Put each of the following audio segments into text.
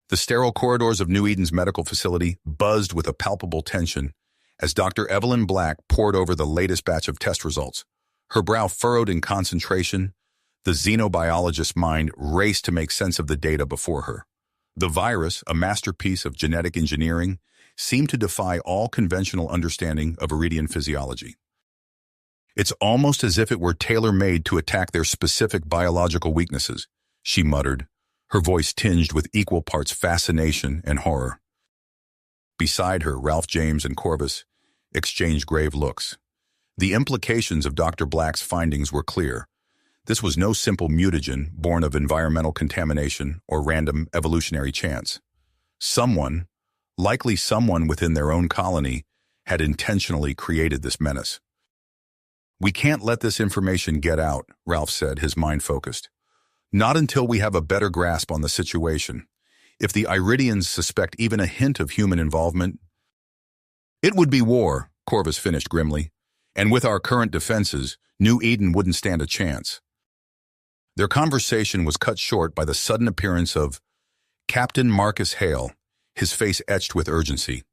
The sterile corridors of New Eden's medical facility buzzed with a palpable tension as Dr. Evelyn Black pored over the latest batch of test results. Her brow furrowed in concentration. The xenobiologist's mind raced to make sense of the data before her. The virus, a masterpiece of genetic engineering, seemed to defy all conventional understanding of Iridian physiology. It's almost as if it were tailor-made to attack their specific biological weaknesses, she muttered, her voice tinged with equal parts fascination and horror. Beside her, Ralph James and Corvus exchanged grave looks. The implications of Dr. Black's findings were clear. This was no simple mutagen born of environmental contamination or random evolutionary chance. Someone, likely someone within their own colony, had intentionally created this menace. "We can't let this information get out," Ralph said, his mind focused. "Not until we have a better grasp on the situation. If the Iridians suspect even a hint of human involvement..." "It would be war," Corvus finished grimly. "And with our current defenses, New Eden wouldn't stand a chance." Their conversation was cut short by the sudden appearance of Captain Marcus Hale, his face etched with urgency.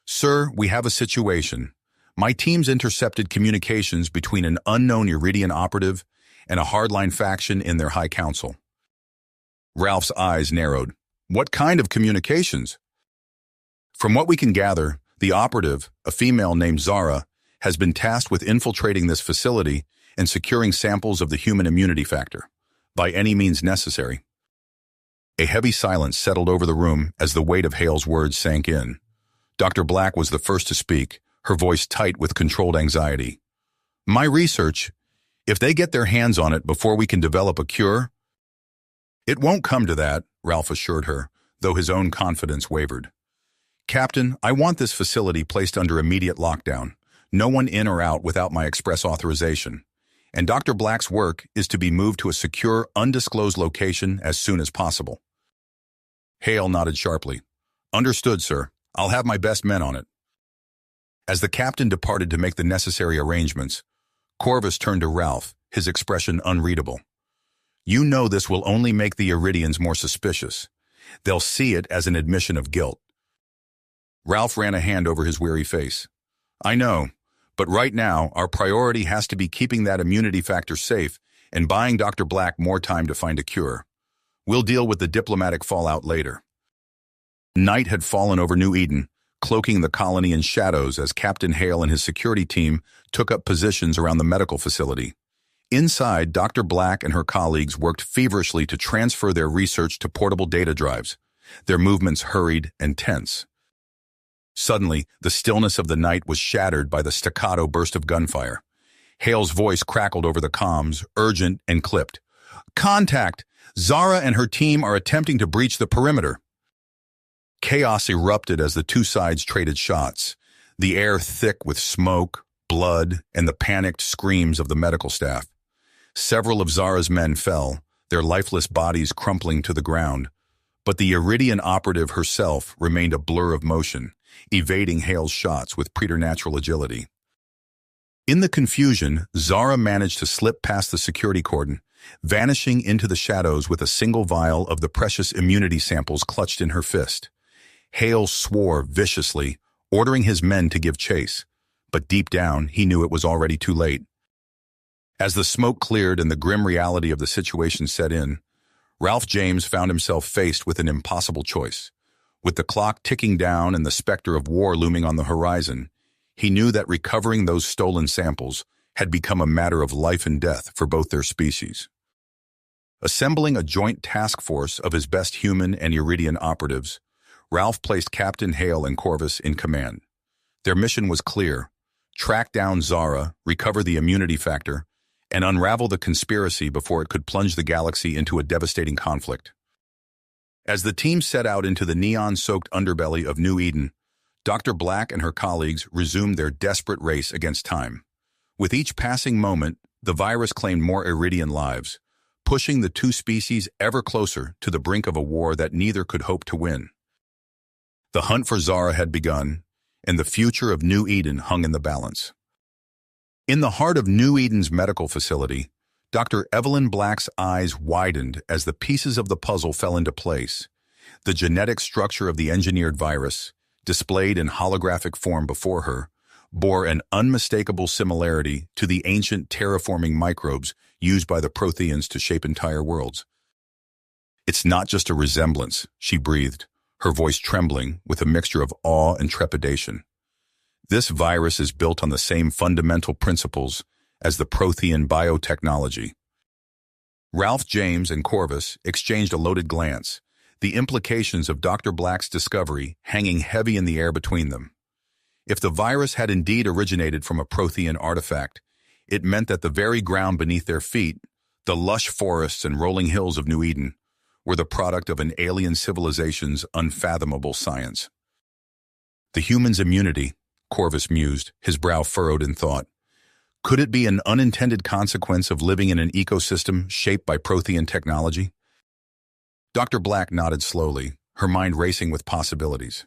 "Sir, we have a situation. My teams intercepted communications between an unknown Iridian operative and a hardline faction in their High Council." Ralph's eyes narrowed. "What kind of communications?" "From what we can gather, the operative, a female named Zara, has been tasked with infiltrating this facility and securing samples of the human immunity factor, by any means necessary." A heavy silence settled over the room as the weight of Hale's words sank in. Dr. Black was the first to speak, her voice tight with controlled anxiety. "My research, if they get their hands on it before we can develop a cure..." "It won't come to that," Ralph assured her, though his own confidence wavered. "Captain, I want this facility placed under immediate lockdown. No one in or out without my express authorization. And Dr. Black's work is to be moved to a secure, undisclosed location as soon as possible." Hale nodded sharply. "Understood, sir. I'll have my best men on it." As the captain departed to make the necessary arrangements, Corvus turned to Ralph, his expression unreadable. "You know this will only make the Iridians more suspicious. They'll see it as an admission of guilt." Ralph ran a hand over his weary face. "I know, but right now our priority has to be keeping that immunity factor safe and buying Dr. Black more time to find a cure. We'll deal with the diplomatic fallout later." Night had fallen over New Eden, cloaking the colony in shadows as Captain Hale and his security team took up positions around the medical facility. Inside, Dr. Black and her colleagues worked feverishly to transfer their research to portable data drives, their movements hurried and tense. Suddenly, the stillness of the night was shattered by the staccato burst of gunfire. Hale's voice crackled over the comms, urgent and clipped. "Contact! Zara and her team are attempting to breach the perimeter." Chaos erupted as the two sides traded shots, the air thick with smoke, blood, and the panicked screams of the medical staff. Several of Zara's men fell, their lifeless bodies crumpling to the ground, but the Iridian operative herself remained a blur of motion, evading Hale's shots with preternatural agility. In the confusion, Zara managed to slip past the security cordon, vanishing into the shadows with a single vial of the precious immunity samples clutched in her fist. Hale swore viciously, ordering his men to give chase, but deep down he knew it was already too late. As the smoke cleared and the grim reality of the situation set in, Ralph James found himself faced with an impossible choice. With the clock ticking down and the specter of war looming on the horizon, he knew that recovering those stolen samples had become a matter of life and death for both their species. Assembling a joint task force of his best human and Iridian operatives, Ralph placed Captain Hale and Corvus in command. Their mission was clear: track down Zara, recover the immunity factor, and unravel the conspiracy before it could plunge the galaxy into a devastating conflict. As the team set out into the neon-soaked underbelly of New Eden, Dr. Black and her colleagues resumed their desperate race against time. With each passing moment, the virus claimed more Iridian lives, pushing the two species ever closer to the brink of a war that neither could hope to win. The hunt for Zara had begun, and the future of New Eden hung in the balance. In the heart of New Eden's medical facility, Dr. Evelyn Black's eyes widened as the pieces of the puzzle fell into place. The genetic structure of the engineered virus, displayed in holographic form before her, bore an unmistakable similarity to the ancient terraforming microbes used by the Protheans to shape entire worlds. "It's not just a resemblance," she breathed, her voice trembling with a mixture of awe and trepidation. "This virus is built on the same fundamental principles as the Prothean biotechnology." Ralph James and Corvus exchanged a loaded glance, the implications of Dr. Black's discovery hanging heavy in the air between them. If the virus had indeed originated from a Prothean artifact, it meant that the very ground beneath their feet, the lush forests and rolling hills of New Eden, were the product of an alien civilization's unfathomable science. "The human's immunity," Corvus mused, his brow furrowed in thought. Could it be an unintended consequence of living in an ecosystem shaped by Prothean technology? Dr. Black nodded slowly, her mind racing with possibilities.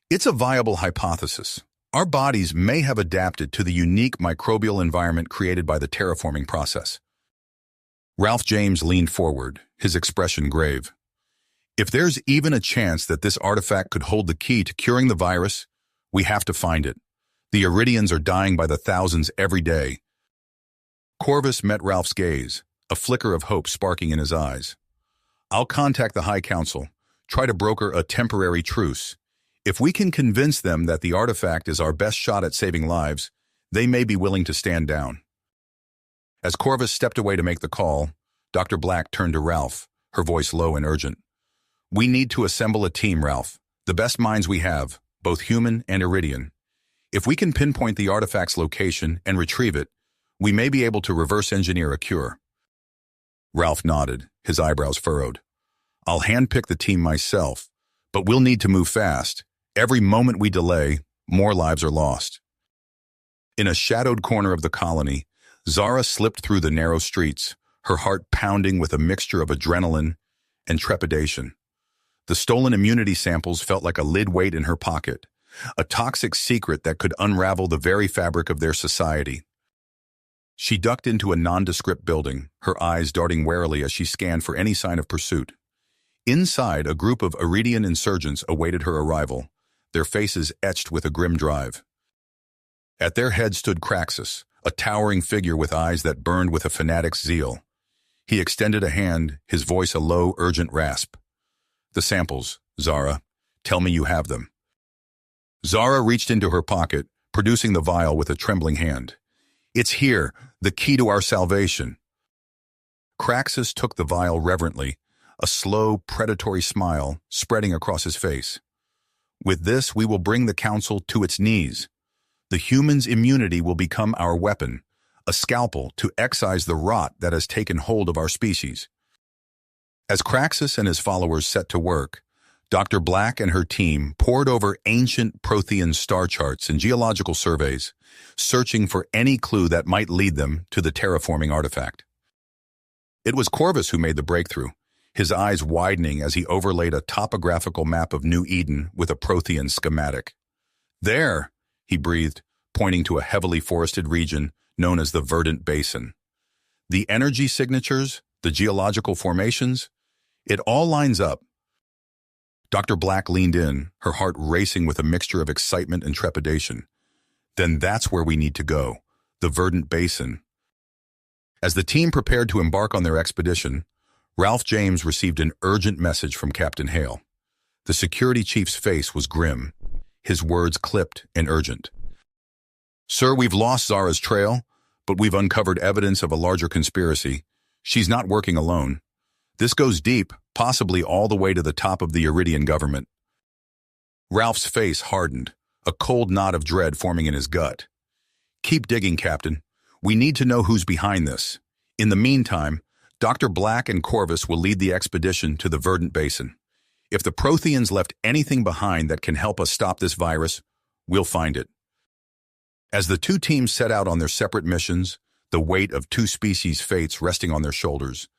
"It's a viable hypothesis. Our bodies may have adapted to the unique microbial environment created by the terraforming process." Ralph James leaned forward, his expression grave. "If there's even a chance that this artifact could hold the key to curing the virus, we have to find it. The Iridians are dying by the thousands every day." Corvus met Ralph's gaze, a flicker of hope sparking in his eyes. "I'll contact the High Council, try to broker a temporary truce. If we can convince them that the artifact is our best shot at saving lives, they may be willing to stand down." As Corvus stepped away to make the call, Dr. Black turned to Ralph, her voice low and urgent. "We need to assemble a team, Ralph, the best minds we have, both human and Iridian. If we can pinpoint the artifact's location and retrieve it, we may be able to reverse engineer a cure." Ralph nodded, his eyebrows furrowed. "I'll handpick the team myself, but we'll need to move fast. Every moment we delay, more lives are lost." In a shadowed corner of the colony, Zara slipped through the narrow streets, her heart pounding with a mixture of adrenaline and trepidation. The stolen immunity samples felt like a lead weight in her pocket, a toxic secret that could unravel the very fabric of their society. She ducked into a nondescript building, her eyes darting warily as she scanned for any sign of pursuit. Inside, a group of Iridian insurgents awaited her arrival, their faces etched with a grim drive. At their head stood Craxus, a towering figure with eyes that burned with a fanatic's zeal. He extended a hand, his voice a low, urgent rasp. "The samples, Zara. Tell me you have them." Zara reached into her pocket, producing the vial with a trembling hand. "It's here, the key to our salvation." Craxus took the vial reverently, a slow, predatory smile spreading across his face. "With this, we will bring the council to its knees. The human's immunity will become our weapon, a scalpel to excise the rot that has taken hold of our species." As Craxus and his followers set to work, Dr. Black and her team pored over ancient Prothean star charts and geological surveys, searching for any clue that might lead them to the terraforming artifact. It was Corvus who made the breakthrough, his eyes widening as he overlaid a topographical map of New Eden with a Prothean schematic. "There," he breathed, pointing to a heavily forested region known as the Verdant Basin. "The energy signatures, the geological formations, it all lines up." Dr. Black leaned in, her heart racing with a mixture of excitement and trepidation. "Then that's where we need to go, the Verdant Basin." As the team prepared to embark on their expedition, Ralph James received an urgent message from Captain Hale. The security chief's face was grim, his words clipped and urgent. "Sir, we've lost Zara's trail, but we've uncovered evidence of a larger conspiracy. She's not working alone. This goes deep, possibly all the way to the top of the Iridian government." Ralph's face hardened, a cold knot of dread forming in his gut. "Keep digging, Captain. We need to know who's behind this. In the meantime, Dr. Black and Corvus will lead the expedition to the Verdant Basin. If the Protheans left anything behind that can help us stop this virus, we'll find it." As the two teams set out on their separate missions, the weight of two species' fates resting on their shoulders,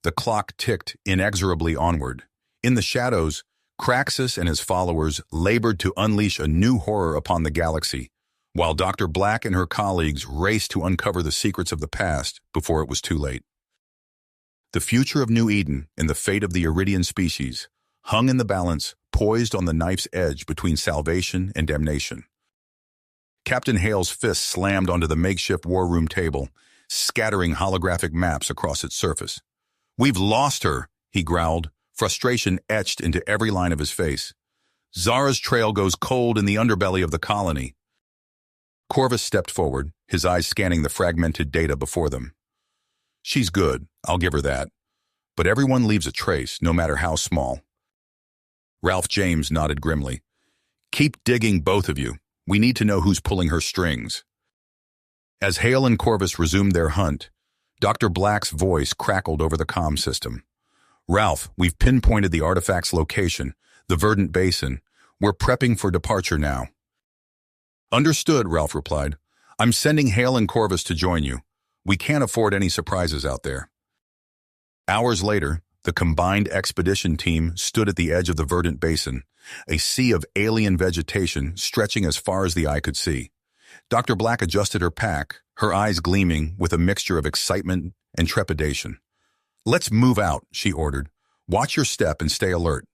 the clock ticked inexorably onward. In the shadows, Craxus and his followers labored to unleash a new horror upon the galaxy, while Dr. Black and her colleagues raced to uncover the secrets of the past before it was too late. The future of New Eden and the fate of the Iridian species hung in the balance, poised on the knife's edge between salvation and damnation. Captain Hale's fist slammed onto the makeshift war room table, scattering holographic maps across its surface. "We've lost her," he growled, frustration etched into every line of his face. "Zara's trail goes cold in the underbelly of the colony." Corvus stepped forward, his eyes scanning the fragmented data before them. "She's good, I'll give her that. But everyone leaves a trace, no matter how small." Ralph James nodded grimly. "Keep digging, both of you. We need to know who's pulling her strings." As Hale and Corvus resumed their hunt, Dr. Black's voice crackled over the comm system. "Ralph, we've pinpointed the artifact's location, the Verdant Basin. We're prepping for departure now." "Understood," Ralph replied. "I'm sending Hale and Corvus to join you. We can't afford any surprises out there." Hours later, the combined expedition team stood at the edge of the Verdant Basin, a sea of alien vegetation stretching as far as the eye could see. Dr. Black adjusted her pack, her eyes gleaming with a mixture of excitement and trepidation. "Let's move out," she ordered. "Watch your step and stay alert."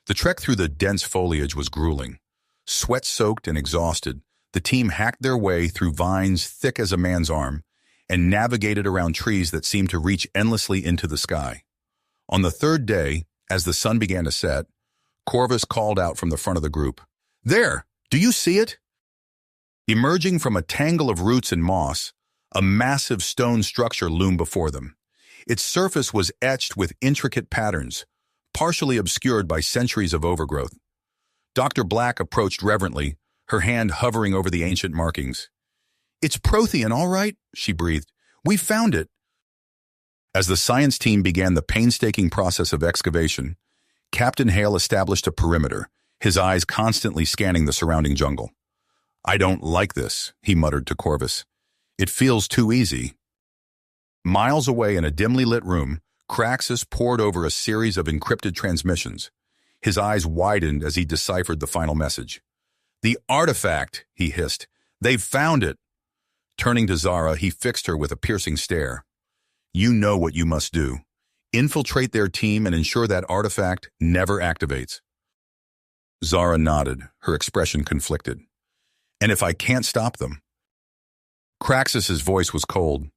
The trek through the dense foliage was grueling. Sweat-soaked and exhausted, the team hacked their way through vines thick as a man's arm and navigated around trees that seemed to reach endlessly into the sky. On the third day, as the sun began to set, Corvus called out from the front of the group. "There! Do you see it?" Emerging from a tangle of roots and moss, a massive stone structure loomed before them. Its surface was etched with intricate patterns, partially obscured by centuries of overgrowth. Dr. Black approached reverently, her hand hovering over the ancient markings. "It's Prothean, all right," she breathed. "We found it." As the science team began the painstaking process of excavation, Captain Hale established a perimeter, his eyes constantly scanning the surrounding jungle. "I don't like this," he muttered to Corvus. "It feels too easy." Miles away in a dimly lit room, Craxus pored over a series of encrypted transmissions. His eyes widened as he deciphered the final message. "The artifact," he hissed. "They've found it." Turning to Zara, he fixed her with a piercing stare. "You know what you must do. Infiltrate their team and ensure that artifact never activates." Zara nodded, her expression conflicted. "And if I can't stop them?" Craxus's voice was cold.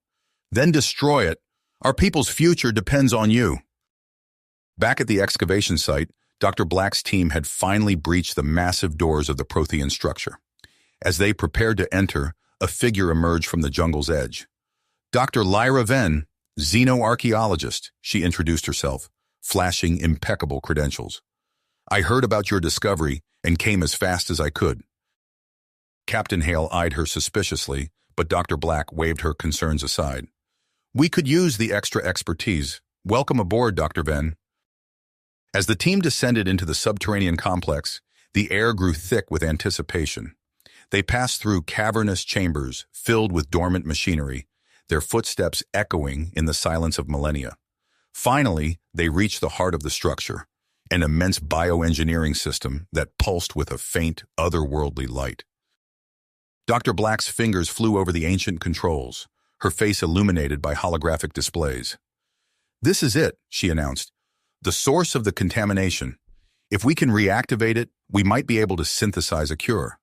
"Then destroy it. Our people's future depends on you." Back at the excavation site, Dr. Black's team had finally breached the massive doors of the Prothean structure. As they prepared to enter, a figure emerged from the jungle's edge. "Dr. Lyra Venn, xenoarchaeologist," she introduced herself, flashing impeccable credentials. "I heard about your discovery and came as fast as I could." Captain Hale eyed her suspiciously, but Dr. Black waved her concerns aside. "We could use the extra expertise. Welcome aboard, Dr. Venn." As the team descended into the subterranean complex, the air grew thick with anticipation. They passed through cavernous chambers filled with dormant machinery, their footsteps echoing in the silence of millennia. Finally, they reached the heart of the structure, an immense bioengineering system that pulsed with a faint, otherworldly light. Dr. Black's fingers flew over the ancient controls, her face illuminated by holographic displays. "This is it," she announced. "The source of the contamination. If we can reactivate it, we might be able to synthesize a cure."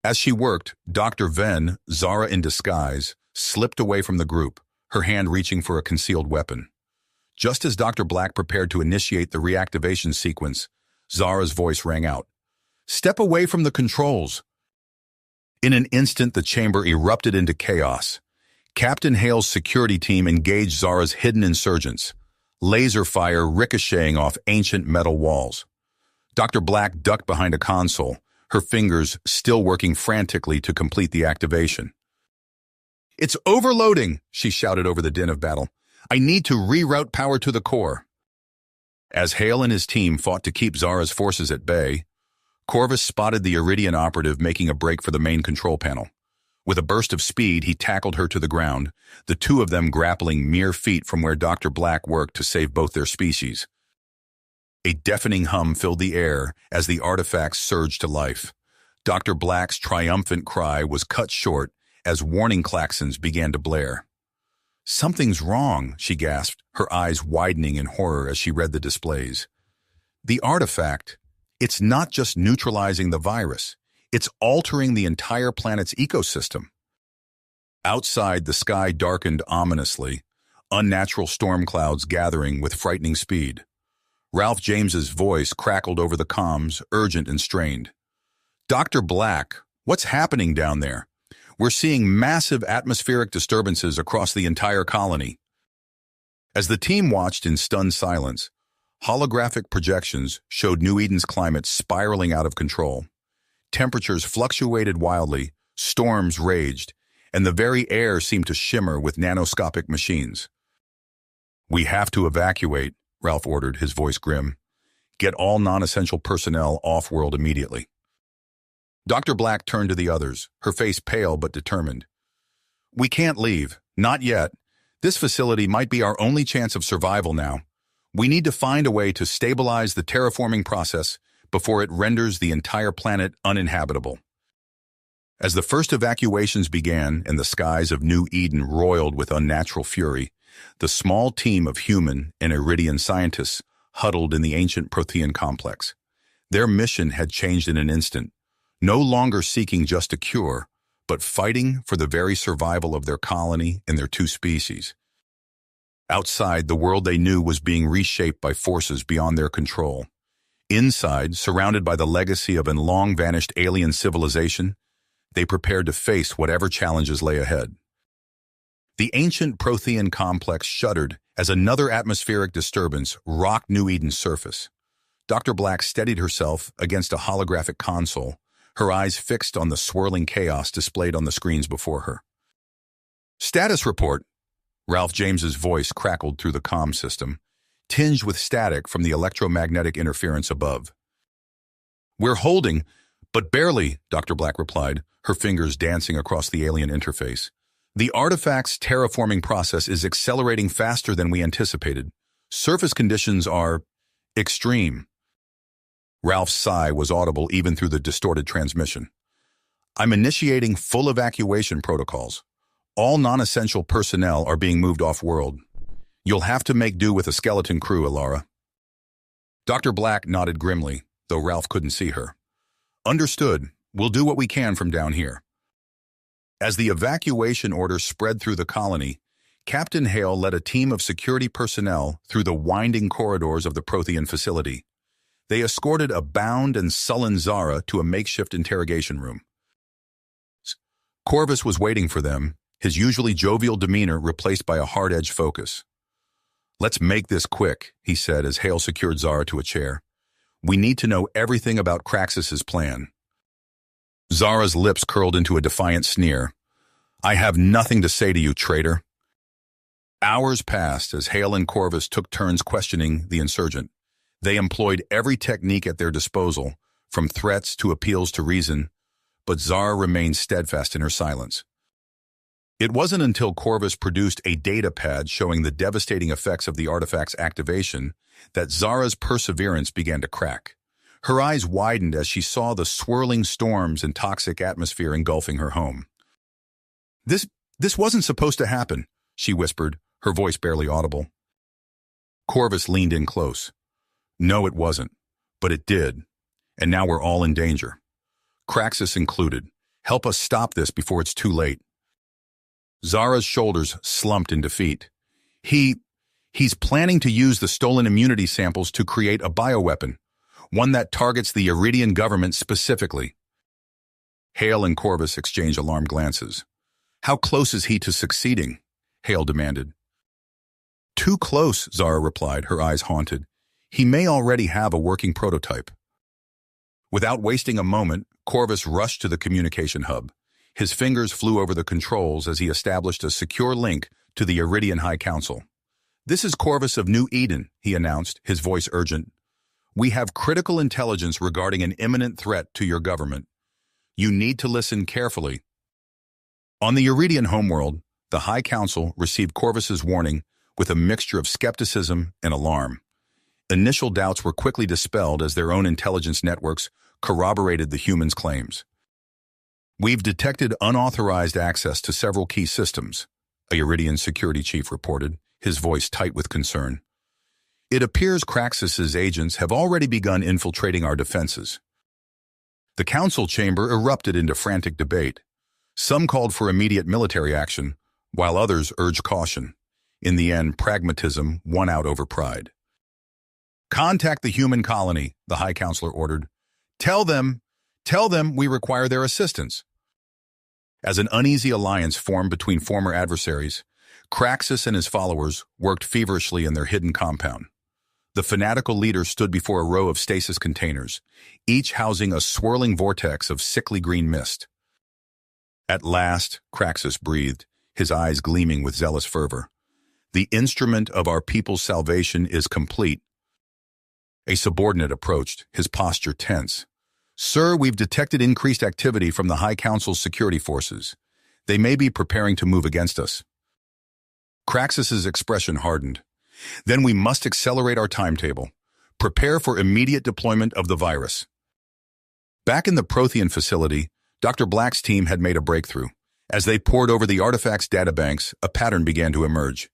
As she worked, Dr. Venn, Zara in disguise, slipped away from the group, her hand reaching for a concealed weapon. Just as Dr. Black prepared to initiate the reactivation sequence, Zara's voice rang out. "Step away from the controls." In an instant, the chamber erupted into chaos. Captain Hale's security team engaged Zara's hidden insurgents, laser fire ricocheting off ancient metal walls. Dr. Black ducked behind a console, her fingers still working frantically to complete the activation. "It's overloading," she shouted over the din of battle. "I need to reroute power to the core." As Hale and his team fought to keep Zara's forces at bay, Corvus spotted the Iridian operative making a break for the main control panel. With a burst of speed, he tackled her to the ground, the two of them grappling mere feet from where Dr. Black worked to save both their species. A deafening hum filled the air as the artifacts surged to life. Dr. Black's triumphant cry was cut short as warning klaxons began to blare. "Something's wrong," she gasped, her eyes widening in horror as she read the displays. The artifact, it's not just neutralizing the virus, it's altering the entire planet's ecosystem. Outside, the sky darkened ominously, unnatural storm clouds gathering with frightening speed. Ralph James's voice crackled over the comms, urgent and strained. "Dr. Black, what's happening down there? We're seeing massive atmospheric disturbances across the entire colony." As the team watched in stunned silence, holographic projections showed New Eden's climate spiraling out of control. Temperatures fluctuated wildly, storms raged, and the very air seemed to shimmer with nanoscopic machines. "We have to evacuate," Ralph ordered, his voice grim. "Get all non-essential personnel off-world immediately." Dr. Black turned to the others, her face pale but determined. "We can't leave. Not yet. This facility might be our only chance of survival now. We need to find a way to stabilize the terraforming process before it renders the entire planet uninhabitable." As the first evacuations began and the skies of New Eden roiled with unnatural fury, the small team of human and Iridian scientists huddled in the ancient Prothean complex. Their mission had changed in an instant, no longer seeking just a cure, but fighting for the very survival of their colony and their two species. Outside, the world they knew was being reshaped by forces beyond their control. Inside, surrounded by the legacy of a long-vanished alien civilization, they prepared to face whatever challenges lay ahead. The ancient Prothean complex shuddered as another atmospheric disturbance rocked New Eden's surface. Dr. Black steadied herself against a holographic console, her eyes fixed on the swirling chaos displayed on the screens before her. "Status report." Ralph James's voice crackled through the comm system, tinged with static from the electromagnetic interference above. "We're holding, but barely," Dr. Black replied, her fingers dancing across the alien interface. "The artifact's terraforming process is accelerating faster than we anticipated. Surface conditions are extreme." Ralph's sigh was audible even through the distorted transmission. "I'm initiating full evacuation protocols. All non-essential personnel are being moved off-world. You'll have to make do with a skeleton crew, Alara." Dr. Black nodded grimly, though Ralph couldn't see her. "Understood. We'll do what we can from down here." As the evacuation order spread through the colony, Captain Hale led a team of security personnel through the winding corridors of the Prothean facility. They escorted a bound and sullen Zara to a makeshift interrogation room. Corvus was waiting for them, his usually jovial demeanor replaced by a hard-edged focus. "Let's make this quick," he said as Hale secured Zara to a chair. "We need to know everything about Craxus's plan." Zara's lips curled into a defiant sneer. "I have nothing to say to you, traitor." Hours passed as Hale and Corvus took turns questioning the insurgent. They employed every technique at their disposal, from threats to appeals to reason, but Zara remained steadfast in her silence. It wasn't until Corvus produced a data pad showing the devastating effects of the artifact's activation that Zara's perseverance began to crack. Her eyes widened as she saw the swirling storms and toxic atmosphere engulfing her home. This wasn't supposed to happen," she whispered, her voice barely audible. Corvus leaned in close. "No, it wasn't, but it did, and now we're all in danger. Craxus included. Help us stop this before it's too late." Zara's shoulders slumped in defeat. He's planning to use the stolen immunity samples to create a bioweapon, one that targets the Iridian government specifically. Hale and Corvus exchanged alarmed glances. "How close is he to succeeding?" Hale demanded. "Too close," Zara replied, her eyes haunted. "He may already have a working prototype." Without wasting a moment, Corvus rushed to the communication hub. His fingers flew over the controls as he established a secure link to the Iridian High Council. "This is Corvus of New Eden," he announced, his voice urgent. "We have critical intelligence regarding an imminent threat to your government. You need to listen carefully." On the Iridian homeworld, the High Council received Corvus's warning with a mixture of skepticism and alarm. Initial doubts were quickly dispelled as their own intelligence networks corroborated the humans' claims. "We've detected unauthorized access to several key systems," a Iridian security chief reported, his voice tight with concern. It appears Craxus's agents have already begun infiltrating our defenses. The council chamber erupted into frantic debate. Some called for immediate military action, while others urged caution. In the end, pragmatism won out over pride. "Contact the human colony," the High Counselor ordered. Tell them we require their assistance." As an uneasy alliance formed between former adversaries, Craxus and his followers worked feverishly in their hidden compound. The fanatical leader stood before a row of stasis containers, each housing a swirling vortex of sickly green mist. At last, Craxus breathed, his eyes gleaming with zealous fervor. "The instrument of our people's salvation is complete." A subordinate approached, his posture tense. "Sir, we've detected increased activity from the High Council's security forces. They may be preparing to move against us." Craxus's expression hardened. "Then we must accelerate our timetable. Prepare for immediate deployment of the virus." Back in the Prothean facility, Dr. Black's team had made a breakthrough. As they pored over the artifact's databanks, a pattern began to emerge.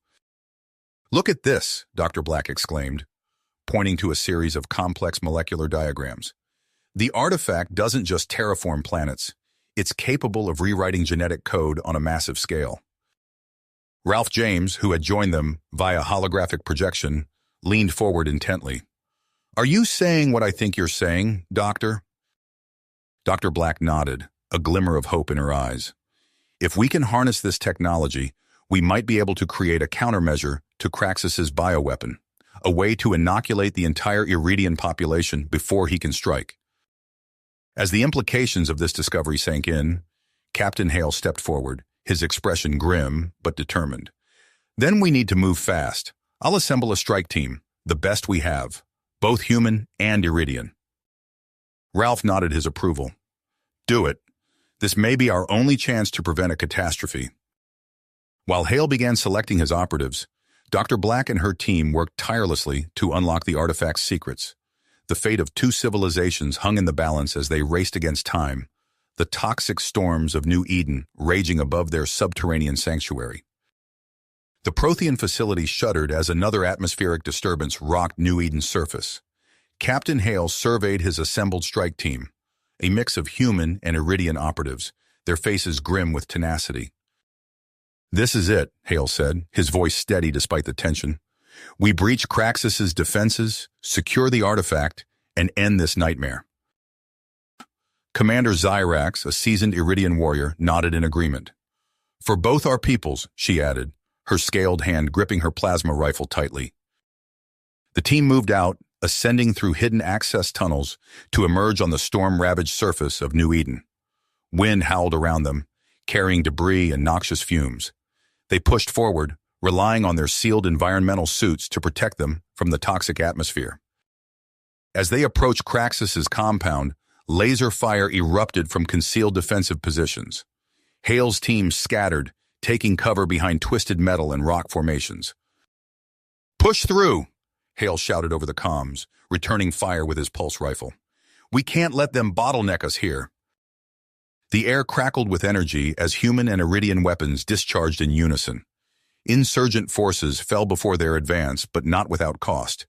"Look at this," Dr. Black exclaimed, pointing to a series of complex molecular diagrams. "The artifact doesn't just terraform planets. It's capable of rewriting genetic code on a massive scale." Ralph James, who had joined them via holographic projection, leaned forward intently. "Are you saying what I think you're saying, Doctor?" Dr. Black nodded, a glimmer of hope in her eyes. "If we can harness this technology, we might be able to create a countermeasure to Craxus's bioweapon, a way to inoculate the entire Iridian population before he can strike." As the implications of this discovery sank in, Captain Hale stepped forward, his expression grim but determined. "Then we need to move fast. I'll assemble a strike team, the best we have, both human and Iridian." Ralph nodded his approval. "Do it. This may be our only chance to prevent a catastrophe." While Hale began selecting his operatives, Dr. Black and her team worked tirelessly to unlock the artifact's secrets. The fate of two civilizations hung in the balance as they raced against time, the toxic storms of New Eden raging above their subterranean sanctuary. The Prothean facility shuddered as another atmospheric disturbance rocked New Eden's surface. Captain Hale surveyed his assembled strike team, a mix of human and Iridian operatives, their faces grim with tenacity. "This is it," Hale said, his voice steady despite the tension. "We breach Craxus's defenses, secure the artifact, and end this nightmare." Commander Zyrax, a seasoned Iridian warrior, nodded in agreement. "For both our peoples," she added, her scaled hand gripping her plasma rifle tightly. The team moved out, ascending through hidden access tunnels to emerge on the storm-ravaged surface of New Eden. Wind howled around them, carrying debris and noxious fumes. They pushed forward, relying on their sealed environmental suits to protect them from the toxic atmosphere. As they approached Craxus's compound, laser fire erupted from concealed defensive positions. Hale's team scattered, taking cover behind twisted metal and rock formations. "Push through!" Hale shouted over the comms, returning fire with his pulse rifle. "We can't let them bottleneck us here." The air crackled with energy as human and Iridian weapons discharged in unison. Insurgent forces fell before their advance, but not without cost.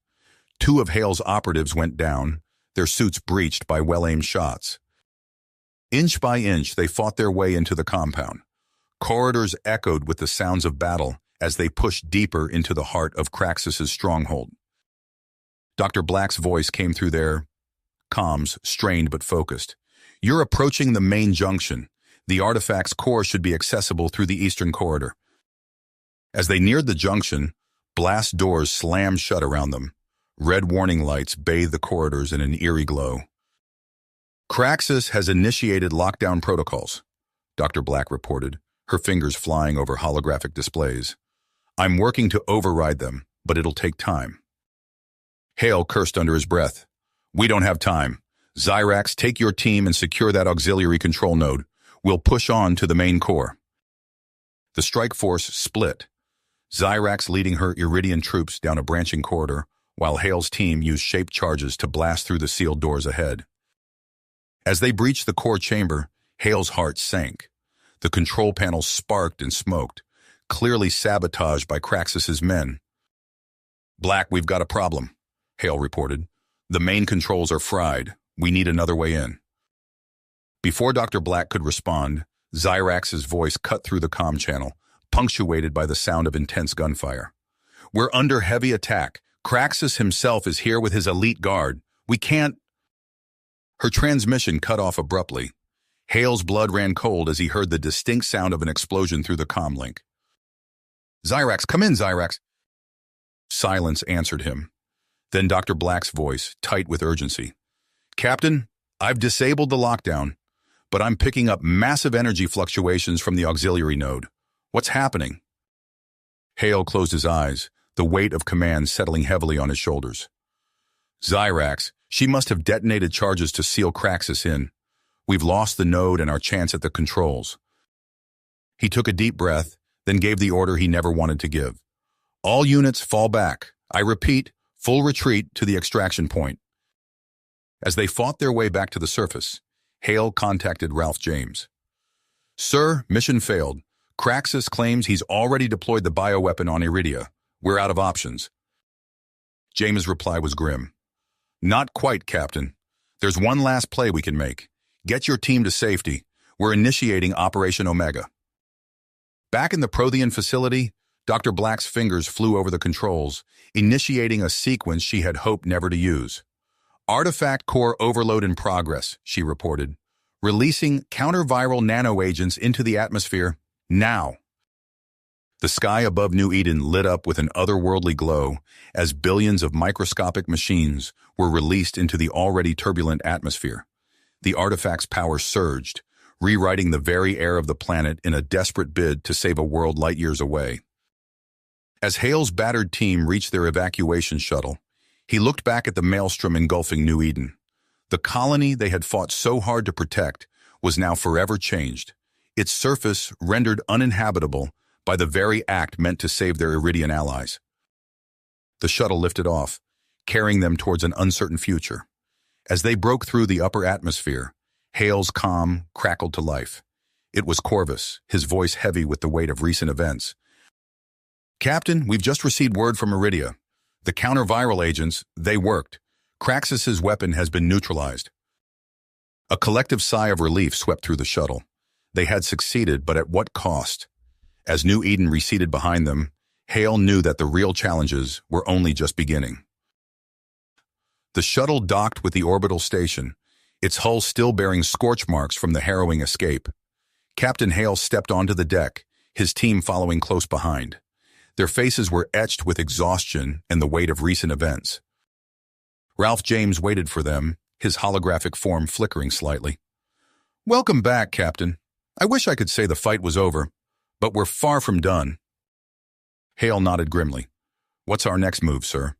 Two of Hale's operatives went down, their suits breached by well-aimed shots. Inch by inch, they fought their way into the compound. Corridors echoed with the sounds of battle as they pushed deeper into the heart of Craxus's stronghold. Dr. Black's voice came through their comms, strained but focused. "You're approaching the main junction. The artifact's core should be accessible through the eastern corridor." As they neared the junction, blast doors slammed shut around them. Red warning lights bathed the corridors in an eerie glow. "Craxus has initiated lockdown protocols," Dr. Black reported, her fingers flying over holographic displays. "I'm working to override them, but it'll take time." Hale cursed under his breath. "We don't have time. Zyrax, take your team and secure that auxiliary control node. We'll push on to the main core." The strike force split, Zyrax leading her Iridian troops down a branching corridor, while Hale's team used shaped charges to blast through the sealed doors ahead. As they breached the core chamber, Hale's heart sank. The control panels sparked and smoked, clearly sabotaged by Craxus's men. Black, we've got a problem, Hale reported. The main controls are fried. We need another way in. Before Dr. Black could respond, Zyrax's voice cut through the comm channel, punctuated by the sound of intense gunfire. We're under heavy attack. Craxus himself is here with his elite guard. We can't... Her transmission cut off abruptly. Hale's blood ran cold as he heard the distinct sound of an explosion through the comm link. Zyrax, come in, Zyrax. Silence answered him. Then Dr. Black's voice, tight with urgency. Captain, I've disabled the lockdown, but I'm picking up massive energy fluctuations from the auxiliary node. What's happening? Hale closed his eyes, the weight of command settling heavily on his shoulders. Zyrax, she must have detonated charges to seal Craxus in. We've lost the node and our chance at the controls. He took a deep breath, then gave the order he never wanted to give. All units fall back. I repeat, full retreat to the extraction point. As they fought their way back to the surface, Hale contacted Ralph James. Sir, mission failed. Craxus claims he's already deployed the bioweapon on Iridia. We're out of options. James' reply was grim. Not quite, Captain. There's one last play we can make. Get your team to safety. We're initiating Operation Omega. Back in the Prothean facility, Dr. Black's fingers flew over the controls, initiating a sequence she had hoped never to use. Artifact core overload in progress, she reported. Releasing counter-viral nanoagents into the atmosphere now. The sky above New Eden lit up with an otherworldly glow as billions of microscopic machines were released into the already turbulent atmosphere. The artifact's power surged, rewriting the very air of the planet in a desperate bid to save a world light years away. As Hale's battered team reached their evacuation shuttle, he looked back at the maelstrom engulfing New Eden. The colony they had fought so hard to protect was now forever changed, its surface rendered uninhabitable by the very act meant to save their Iridian allies. The shuttle lifted off, carrying them towards an uncertain future. As they broke through the upper atmosphere, Hale's comm crackled to life. It was Corvus, his voice heavy with the weight of recent events. Captain, we've just received word from Iridia. The counter-viral agents, they worked. Craxus's weapon has been neutralized. A collective sigh of relief swept through the shuttle. They had succeeded, but at what cost? As New Eden receded behind them, Hale knew that the real challenges were only just beginning. The shuttle docked with the orbital station, its hull still bearing scorch marks from the harrowing escape. Captain Hale stepped onto the deck, his team following close behind. Their faces were etched with exhaustion and the weight of recent events. Ralph James waited for them, his holographic form flickering slightly. Welcome back, Captain. I wish I could say the fight was over, but we're far from done. Hale nodded grimly. What's our next move, sir?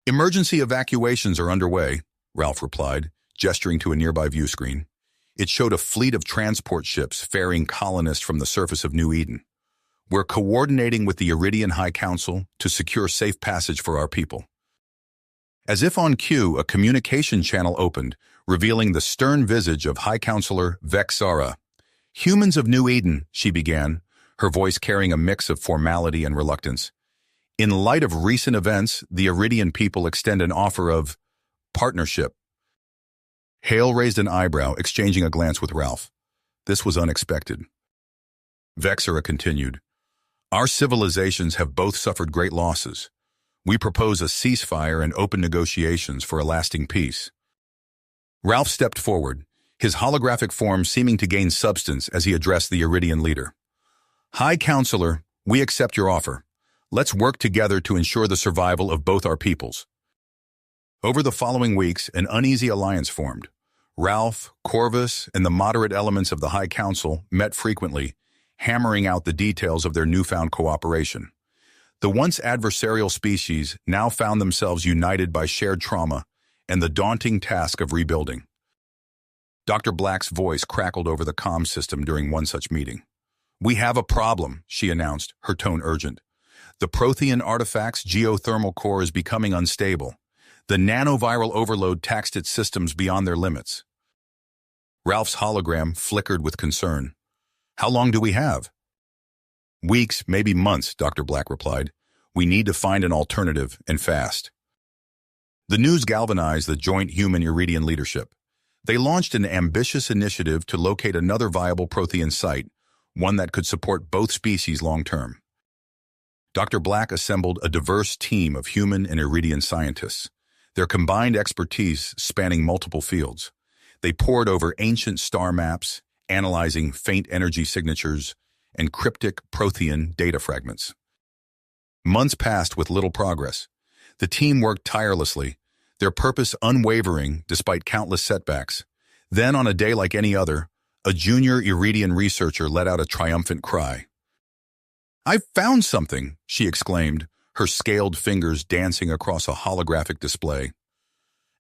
Emergency evacuations are underway, Ralph replied, gesturing to a nearby view screen. It showed a fleet of transport ships ferrying colonists from the surface of New Eden. We're coordinating with the Iridian High Council to secure safe passage for our people. As if on cue, a communication channel opened, revealing the stern visage of High Counselor Vexara. Humans of New Eden, she began, her voice carrying a mix of formality and reluctance. In light of recent events, the Iridian people extend an offer of partnership. Hale raised an eyebrow, exchanging a glance with Ralph. This was unexpected. Vexara continued. Our civilizations have both suffered great losses. We propose a ceasefire and open negotiations for a lasting peace. Ralph stepped forward, his holographic form seeming to gain substance as he addressed the Iridian leader. High Counselor, we accept your offer. Let's work together to ensure the survival of both our peoples. Over the following weeks, an uneasy alliance formed. Ralph, Corvus, and the moderate elements of the High Council met frequently, hammering out the details of their newfound cooperation. The once adversarial species now found themselves united by shared trauma and the daunting task of rebuilding. Dr. Black's voice crackled over the comm system during one such meeting. We have a problem, she announced, her tone urgent. The Prothean artifact's geothermal core is becoming unstable. The nanoviral overload taxed its systems beyond their limits. Ralph's hologram flickered with concern. How long do we have? Weeks, maybe months, Dr. Black replied. We need to find an alternative, and fast. The news galvanized the joint human-Iridian leadership. They launched an ambitious initiative to locate another viable Prothean site, one that could support both species long-term. Dr. Black assembled a diverse team of human and Iridian scientists, their combined expertise spanning multiple fields. They pored over ancient star maps, analyzing faint energy signatures, and cryptic Prothean data fragments. Months passed with little progress. The team worked tirelessly, their purpose unwavering despite countless setbacks. Then, on a day like any other, a junior Iridian researcher let out a triumphant cry. "I've found something," she exclaimed, her scaled fingers dancing across a holographic display.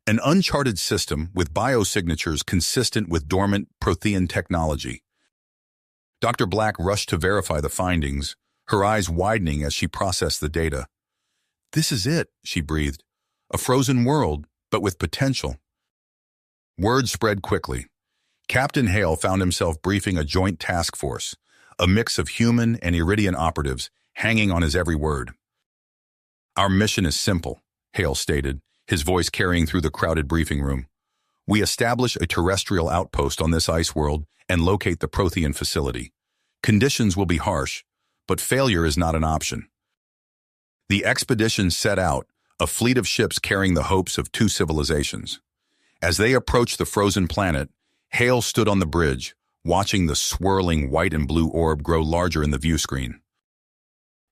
An uncharted system with biosignatures consistent with dormant Prothean technology. Dr. Black rushed to verify the findings, her eyes widening as she processed the data. "This is it," she breathed. "A frozen world, but with potential." Word spread quickly. Captain Hale found himself briefing a joint task force, a mix of human and Iridian operatives hanging on his every word. "Our mission is simple," Hale stated, his voice carrying through the crowded briefing room. "We establish a terrestrial outpost on this ice world and locate the Prothean facility. Conditions will be harsh, but failure is not an option." The expedition set out, a fleet of ships carrying the hopes of two civilizations. As they approached the frozen planet, Hale stood on the bridge, watching the swirling white and blue orb grow larger in the view screen.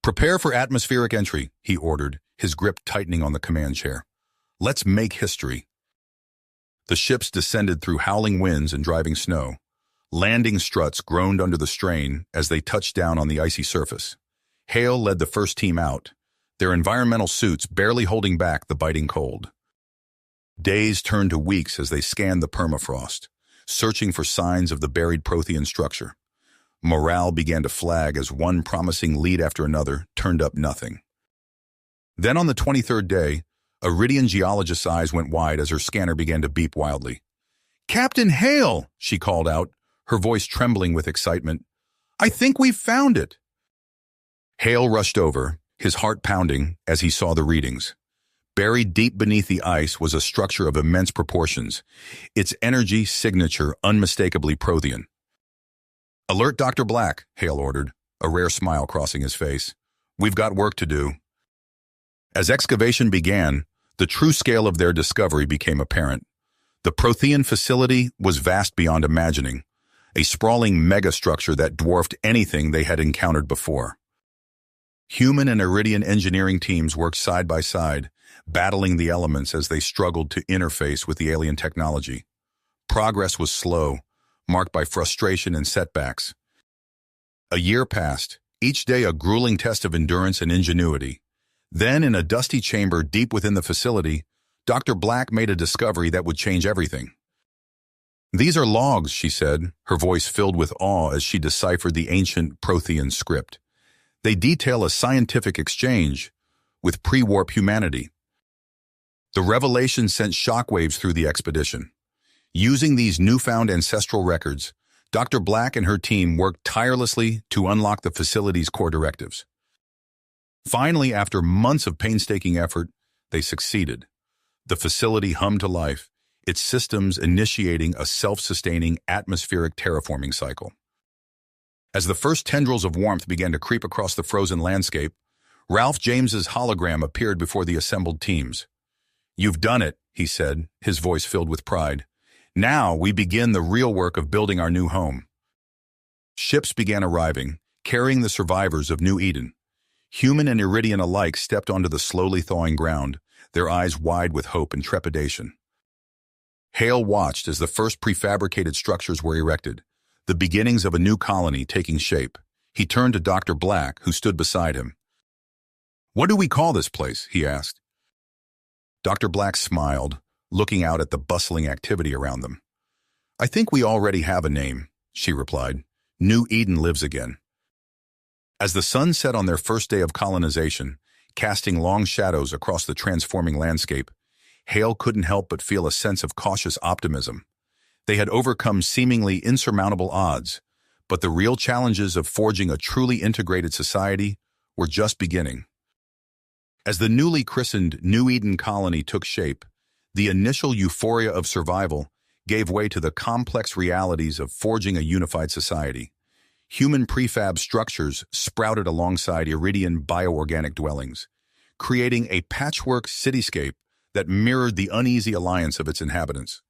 "Prepare for atmospheric entry," he ordered, his grip tightening on the command chair. "Let's make history." The ships descended through howling winds and driving snow. Landing struts groaned under the strain as they touched down on the icy surface. Hale led the first team out, their environmental suits barely holding back the biting cold. Days turned to weeks as they scanned the permafrost, searching for signs of the buried Prothean structure. Morale began to flag as one promising lead after another turned up nothing. Then on the 23rd day, Iridian geologist's eyes went wide as her scanner began to beep wildly. "Captain Hale!" she called out, her voice trembling with excitement. "I think we've found it!" Hale rushed over, his heart pounding as he saw the readings. Buried deep beneath the ice was a structure of immense proportions, its energy signature unmistakably Prothean. "Alert Dr. Black," Hale ordered, a rare smile crossing his face. "We've got work to do." As excavation began, the true scale of their discovery became apparent. The Prothean facility was vast beyond imagining, a sprawling megastructure that dwarfed anything they had encountered before. Human and Iridian engineering teams worked side by side, battling the elements as they struggled to interface with the alien technology. Progress was slow, marked by frustration and setbacks. A year passed, each day a grueling test of endurance and ingenuity. Then, in a dusty chamber deep within the facility, Dr. Black made a discovery that would change everything. "These are logs," she said, her voice filled with awe as she deciphered the ancient Prothean script. "They detail a scientific exchange with pre-warp humanity." The revelation sent shockwaves through the expedition. Using these newfound ancestral records, Dr. Black and her team worked tirelessly to unlock the facility's core directives. Finally, after months of painstaking effort, they succeeded. The facility hummed to life, its systems initiating a self-sustaining atmospheric terraforming cycle. As the first tendrils of warmth began to creep across the frozen landscape, Ralph James's hologram appeared before the assembled teams. "You've done it," he said, his voice filled with pride. "Now we begin the real work of building our new home." Ships began arriving, carrying the survivors of New Eden. Human and Iridian alike stepped onto the slowly thawing ground, their eyes wide with hope and trepidation. Hale watched as the first prefabricated structures were erected, the beginnings of a new colony taking shape. He turned to Dr. Black, who stood beside him. "What do we call this place?" he asked. Dr. Black smiled, looking out at the bustling activity around them. "I think we already have a name," she replied. "New Eden lives again." As the sun set on their first day of colonization, casting long shadows across the transforming landscape, Hale couldn't help but feel a sense of cautious optimism. They had overcome seemingly insurmountable odds, but the real challenges of forging a truly integrated society were just beginning. As the newly christened New Eden colony took shape, the initial euphoria of survival gave way to the complex realities of forging a unified society. Human prefab structures sprouted alongside Iridian bioorganic dwellings, creating a patchwork cityscape that mirrored the uneasy alliance of its inhabitants.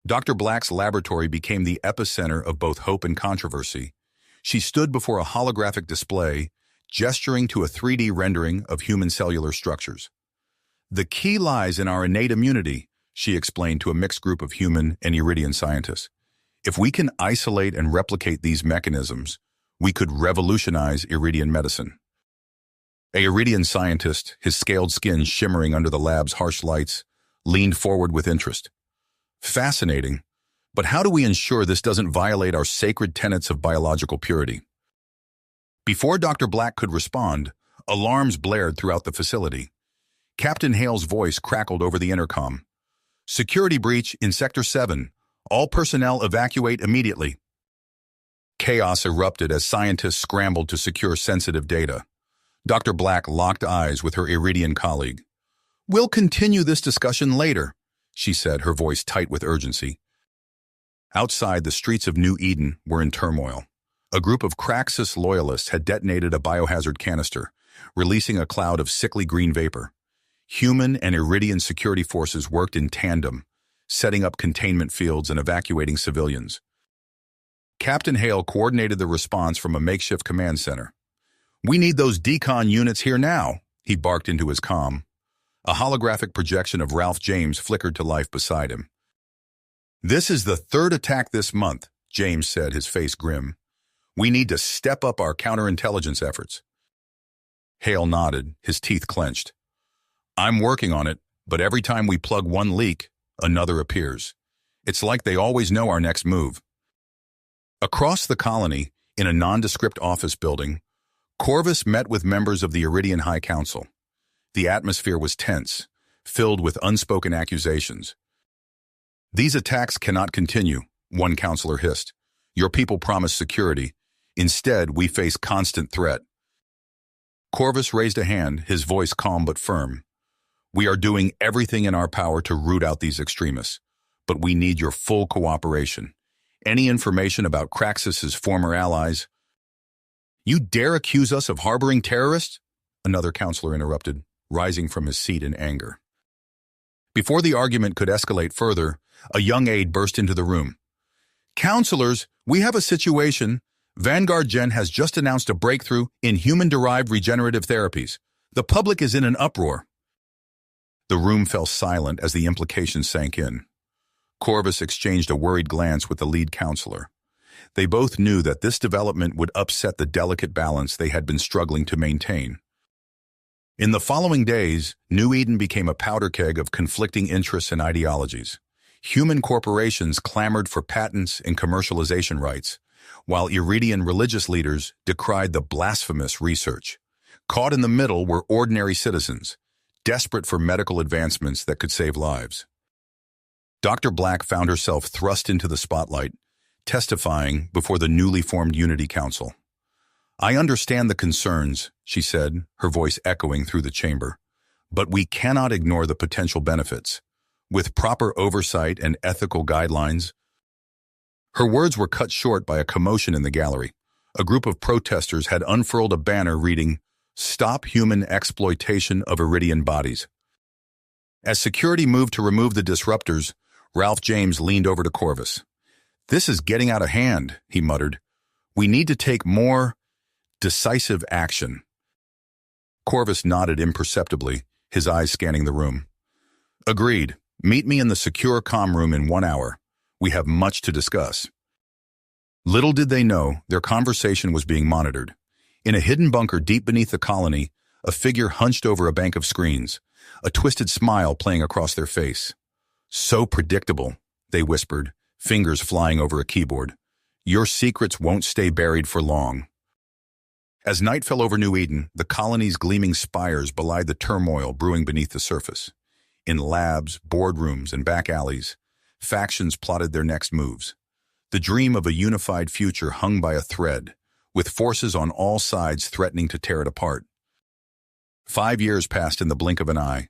Dr. Black's laboratory became the epicenter of both hope and controversy. She stood before a holographic display, gesturing to a 3D rendering of human cellular structures. "The key lies in our innate immunity," she explained to a mixed group of human and Iridian scientists. "If we can isolate and replicate these mechanisms, we could revolutionize Iridian medicine." A Iridian scientist, his scaled skin shimmering under the lab's harsh lights, leaned forward with interest. "Fascinating, but how do we ensure this doesn't violate our sacred tenets of biological purity?" Before Dr. Black could respond, alarms blared throughout the facility. Captain Hale's voice crackled over the intercom. "Security breach in Sector 7. All personnel evacuate immediately." Chaos erupted as scientists scrambled to secure sensitive data. Dr. Black locked eyes with her Iridian colleague. "We'll continue this discussion later," she said, her voice tight with urgency. Outside, the streets of New Eden were in turmoil. A group of Craxus loyalists had detonated a biohazard canister, releasing a cloud of sickly green vapor. Human and Iridian security forces worked in tandem, setting up containment fields and evacuating civilians. Captain Hale coordinated the response from a makeshift command center. "We need those decon units here now," he barked into his comm. A holographic projection of Ralph James flickered to life beside him. "This is the third attack this month," James said, his face grim. "We need to step up our counterintelligence efforts." Hale nodded, his teeth clenched. "I'm working on it, but every time we plug one leak, another appears. It's like they always know our next move." Across the colony, in a nondescript office building, Corvus met with members of the Iridian High Council. The atmosphere was tense, filled with unspoken accusations. "These attacks cannot continue," one counselor hissed. "Your people promised security. Instead, we face constant threat." Corvus raised a hand, his voice calm but firm. "We are doing everything in our power to root out these extremists, but we need your full cooperation. Any information about Craxus's former allies—" "You dare accuse us of harboring terrorists?" another counselor interrupted, rising from his seat in anger. Before the argument could escalate further, a young aide burst into the room. "Counselors, we have a situation. Vanguard Gen has just announced a breakthrough in human-derived regenerative therapies. The public is in an uproar." The room fell silent as the implications sank in. Corvus exchanged a worried glance with the lead counselor. They both knew that this development would upset the delicate balance they had been struggling to maintain. In the following days, New Eden became a powder keg of conflicting interests and ideologies. Human corporations clamored for patents and commercialization rights, while Iridian religious leaders decried the blasphemous research. Caught in the middle were ordinary citizens, desperate for medical advancements that could save lives. Dr. Black found herself thrust into the spotlight, testifying before the newly formed Unity Council. "I understand the concerns," she said, her voice echoing through the chamber, "but we cannot ignore the potential benefits. With proper oversight and ethical guidelines—" Her words were cut short by a commotion in the gallery. A group of protesters had unfurled a banner reading, "Stop Human Exploitation of Iridian Bodies." As security moved to remove the disruptors, Ralph James leaned over to Corvus. "This is getting out of hand," he muttered. "We need to take more decisive action." Corvus nodded imperceptibly, his eyes scanning the room. "Agreed. Meet me in the secure comm room in 1 hour. We have much to discuss." Little did they know, their conversation was being monitored. In a hidden bunker deep beneath the colony, a figure hunched over a bank of screens, a twisted smile playing across their face. "So predictable," they whispered, fingers flying over a keyboard. "Your secrets won't stay buried for long." As night fell over New Eden, the colony's gleaming spires belied the turmoil brewing beneath the surface. In labs, boardrooms, and back alleys, factions plotted their next moves. The dream of a unified future hung by a thread, with forces on all sides threatening to tear it apart. 5 years passed in the blink of an eye.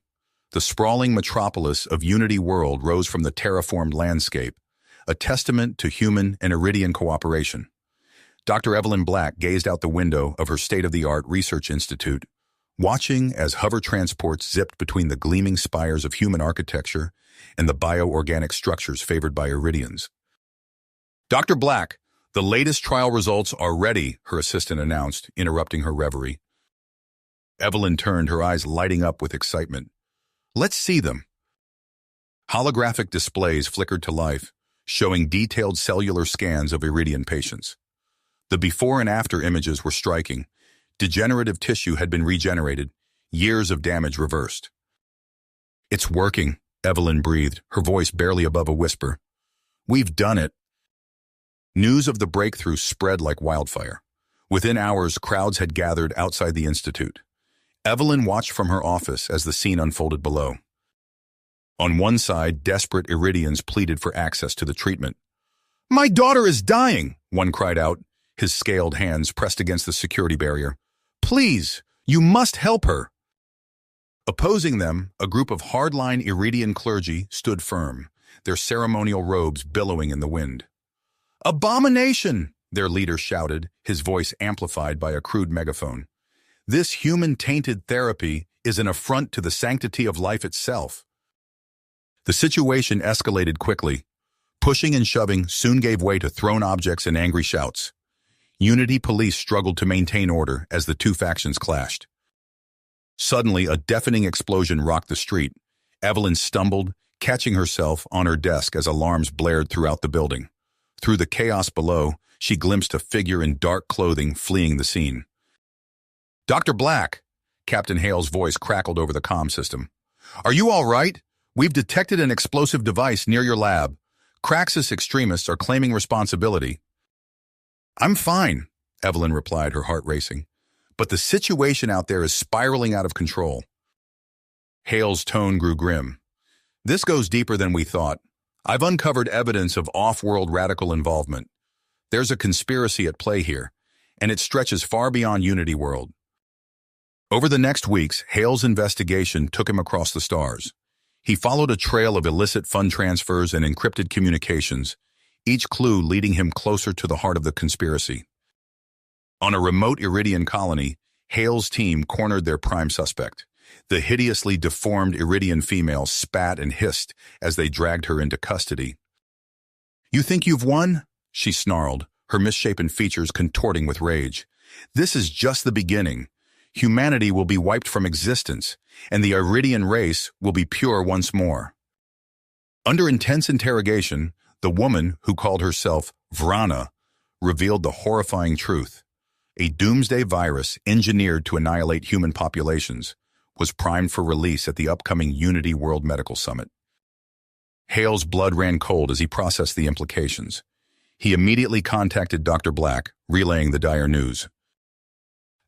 The sprawling metropolis of Unity World rose from the terraformed landscape, a testament to human and Iridian cooperation. Dr. Evelyn Black gazed out the window of her state-of-the-art research institute, watching as hover transports zipped between the gleaming spires of human architecture and the bioorganic structures favored by Iridians. "Dr. Black, the latest trial results are ready," her assistant announced, interrupting her reverie. Evelyn turned, her eyes lighting up with excitement. "Let's see them." Holographic displays flickered to life, showing detailed cellular scans of Iridian patients. The before and after images were striking. Degenerative tissue had been regenerated, years of damage reversed. "It's working," Evelyn breathed, her voice barely above a whisper. "We've done it." News of the breakthrough spread like wildfire. Within hours, crowds had gathered outside the institute. Evelyn watched from her office as the scene unfolded below. On one side, desperate Iridians pleaded for access to the treatment. "My daughter is dying," one cried out, his scaled hands pressed against the security barrier. "Please, you must help her." Opposing them, a group of hardline Iridian clergy stood firm, their ceremonial robes billowing in the wind. "Abomination!" their leader shouted, his voice amplified by a crude megaphone. "This human-tainted therapy is an affront to the sanctity of life itself." The situation escalated quickly. Pushing and shoving soon gave way to thrown objects and angry shouts. Unity police struggled to maintain order as the two factions clashed. Suddenly, a deafening explosion rocked the street. Evelyn stumbled, catching herself on her desk as alarms blared throughout the building. Through the chaos below, she glimpsed a figure in dark clothing fleeing the scene. "Dr. Black," Captain Hale's voice crackled over the comm system. "Are you all right? We've detected an explosive device near your lab. Craxus extremists are claiming responsibility." "I'm fine," Evelyn replied, her heart racing. "But the situation out there is spiraling out of control." Hale's tone grew grim. "This goes deeper than we thought. I've uncovered evidence of off-world radical involvement. There's a conspiracy at play here, and it stretches far beyond Unity World." Over the next weeks, Hale's investigation took him across the stars. He followed a trail of illicit fund transfers and encrypted communications, each clue leading him closer to the heart of the conspiracy. On a remote Iridian colony, Hale's team cornered their prime suspect. The hideously deformed Iridian female spat and hissed as they dragged her into custody. "You think you've won?" she snarled, her misshapen features contorting with rage. "This is just the beginning. Humanity will be wiped from existence, and the Iridian race will be pure once more." Under intense interrogation, the woman, who called herself Vrana, revealed the horrifying truth. A doomsday virus engineered to annihilate human populations was primed for release at the upcoming Unity World Medical Summit. Hale's blood ran cold as he processed the implications. He immediately contacted Dr. Black, relaying the dire news.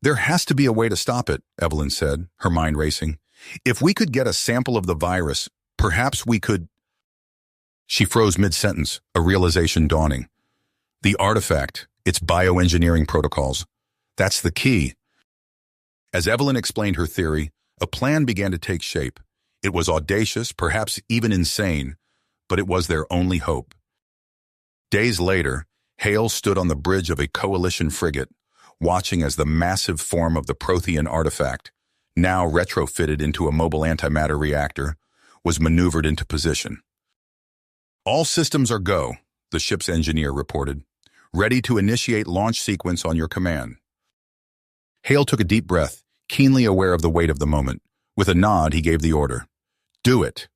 "There has to be a way to stop it," Evelyn said, her mind racing. "If we could get a sample of the virus, perhaps we could—" She froze mid-sentence, a realization dawning. The artifact, its bioengineering protocols. That's the key. As Evelyn explained her theory, a plan began to take shape. It was audacious, perhaps even insane, but it was their only hope. Days later, Hale stood on the bridge of a coalition frigate, watching as the massive form of the Prothean artifact, now retrofitted into a mobile antimatter reactor, was maneuvered into position. "All systems are go," the ship's engineer reported. "Ready to initiate launch sequence on your command." Hale took a deep breath, keenly aware of the weight of the moment. With a nod, he gave the order. "Do it."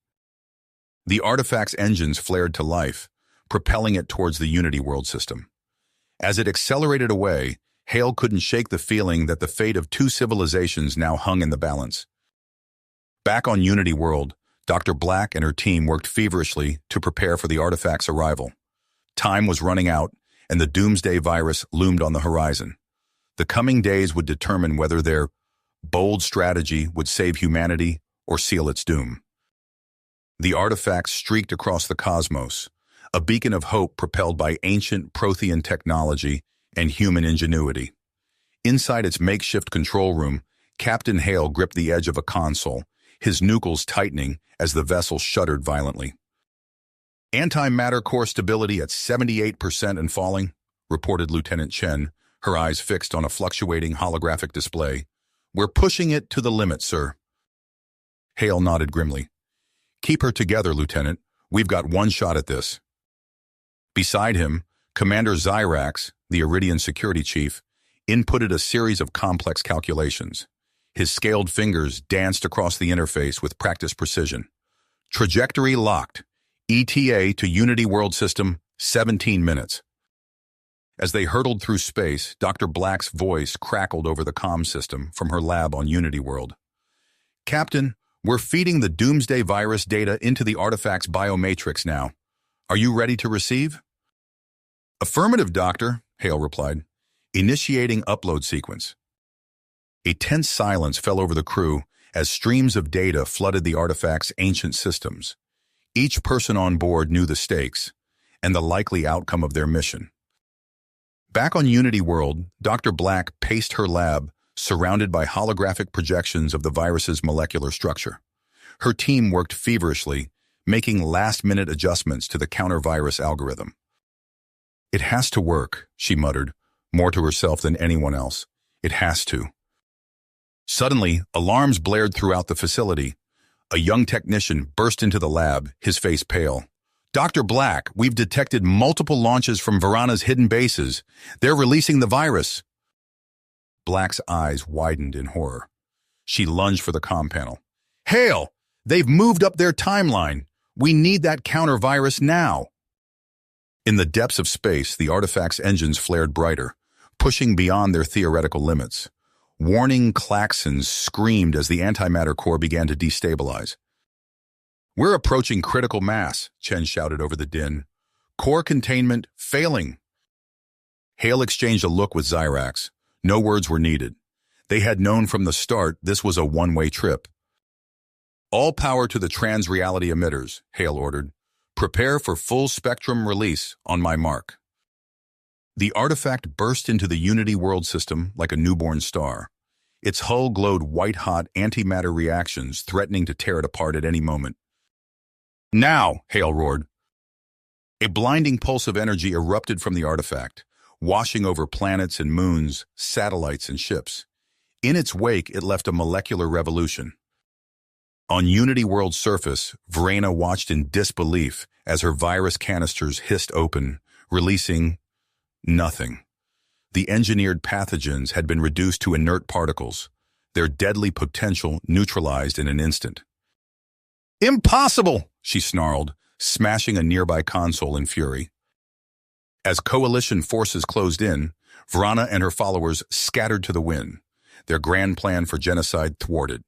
The artifact's engines flared to life, propelling it towards the Unity World system. As it accelerated away, Hale couldn't shake the feeling that the fate of two civilizations now hung in the balance. Back on Unity World, Dr. Black and her team worked feverishly to prepare for the artifact's arrival. Time was running out, and the doomsday virus loomed on the horizon. The coming days would determine whether their bold strategy would save humanity or seal its doom. The artifact streaked across the cosmos, a beacon of hope propelled by ancient Prothean technology and human ingenuity. Inside its makeshift control room, Captain Hale gripped the edge of a console, his nucleus tightening as the vessel shuddered violently. "Antimatter core stability at 78% and falling," reported Lieutenant Chen, her eyes fixed on a fluctuating holographic display. "We're pushing it to the limit, sir." Hale nodded grimly. "Keep her together, Lieutenant. We've got one shot at this." Beside him, Commander Zyrax, the Iridian security chief, inputted a series of complex calculations. His scaled fingers danced across the interface with practiced precision. Trajectory locked. ETA to Unity World System, 17 minutes. As they hurtled through space, Dr. Black's voice crackled over the comm system from her lab on Unity World. "Captain, we're feeding the Doomsday virus data into the artifact's biomatrix now. Are you ready to receive?" "Affirmative, Doctor," Hale replied. "Initiating upload sequence." A tense silence fell over the crew as streams of data flooded the artifact's ancient systems. Each person on board knew the stakes and the likely outcome of their mission. Back on Unity World, Dr. Black paced her lab, surrounded by holographic projections of the virus's molecular structure. Her team worked feverishly, making last-minute adjustments to the counter-virus algorithm. "It has to work," she muttered, more to herself than anyone else. "It has to." Suddenly, alarms blared throughout the facility. A young technician burst into the lab, his face pale. "Dr. Black, we've detected multiple launches from Varana's hidden bases. They're releasing the virus." Black's eyes widened in horror. She lunged for the comm panel. "Hale! They've moved up their timeline. We need that counter-virus now." In the depths of space, the artifact's engines flared brighter, pushing beyond their theoretical limits. Warning klaxons screamed as the antimatter core began to destabilize. "We're approaching critical mass," Chen shouted over the din. "Core containment failing." Hale exchanged a look with Zyrax. No words were needed. They had known from the start this was a one-way trip. "All power to the trans-reality emitters," Hale ordered. "Prepare for full-spectrum release on my mark." The artifact burst into the Unity World System like a newborn star. Its hull glowed white-hot antimatter reactions threatening to tear it apart at any moment. "Now!" Hale roared. A blinding pulse of energy erupted from the artifact, washing over planets and moons, satellites and ships. In its wake, it left a molecular revolution. On Unity World's surface, Varana watched in disbelief as her virus canisters hissed open, releasing nothing. The engineered pathogens had been reduced to inert particles, their deadly potential neutralized in an instant. "Impossible!" she snarled, smashing a nearby console in fury. As coalition forces closed in, Varana and her followers scattered to the wind, their grand plan for genocide thwarted.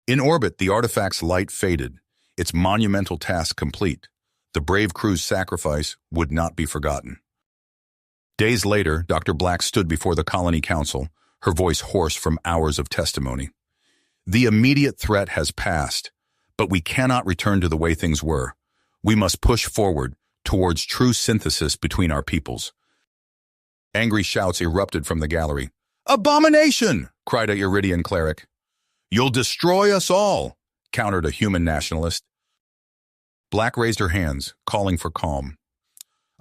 In orbit, the artifact's light faded, its monumental task complete. The brave crew's sacrifice would not be forgotten. Days later, Dr. Black stood before the Colony Council, her voice hoarse from hours of testimony. "The immediate threat has passed, but we cannot return to the way things were. We must push forward towards true synthesis between our peoples." Angry shouts erupted from the gallery. "Abomination!" cried a Iridian cleric. "You'll destroy us all," countered a human nationalist. Black raised her hands, calling for calm.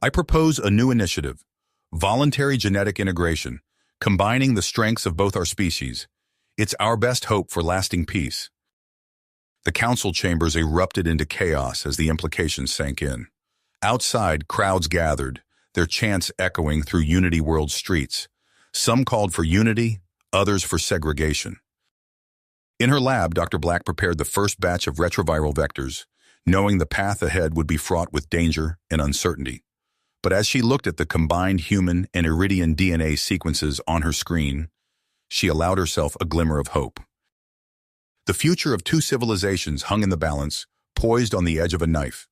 "I propose a new initiative. Voluntary genetic integration, combining the strengths of both our species. It's our best hope for lasting peace." The council chambers erupted into chaos as the implications sank in. Outside, crowds gathered, their chants echoing through Unity World streets. Some called for unity, others for segregation. In her lab, Dr. Black prepared the first batch of retroviral vectors, knowing the path ahead would be fraught with danger and uncertainty. But as she looked at the combined human and Iridian DNA sequences on her screen, she allowed herself a glimmer of hope. The future of two civilizations hung in the balance, poised on the edge of a knife.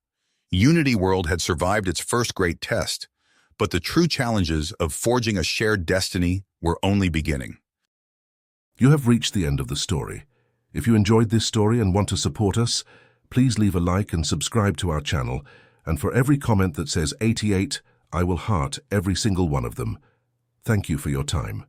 Unity World had survived its first great test, but the true challenges of forging a shared destiny were only beginning. You have reached the end of the story. If you enjoyed this story and want to support us, please leave a like and subscribe to our channel. And for every comment that says 88, I will heart every single one of them. Thank you for your time.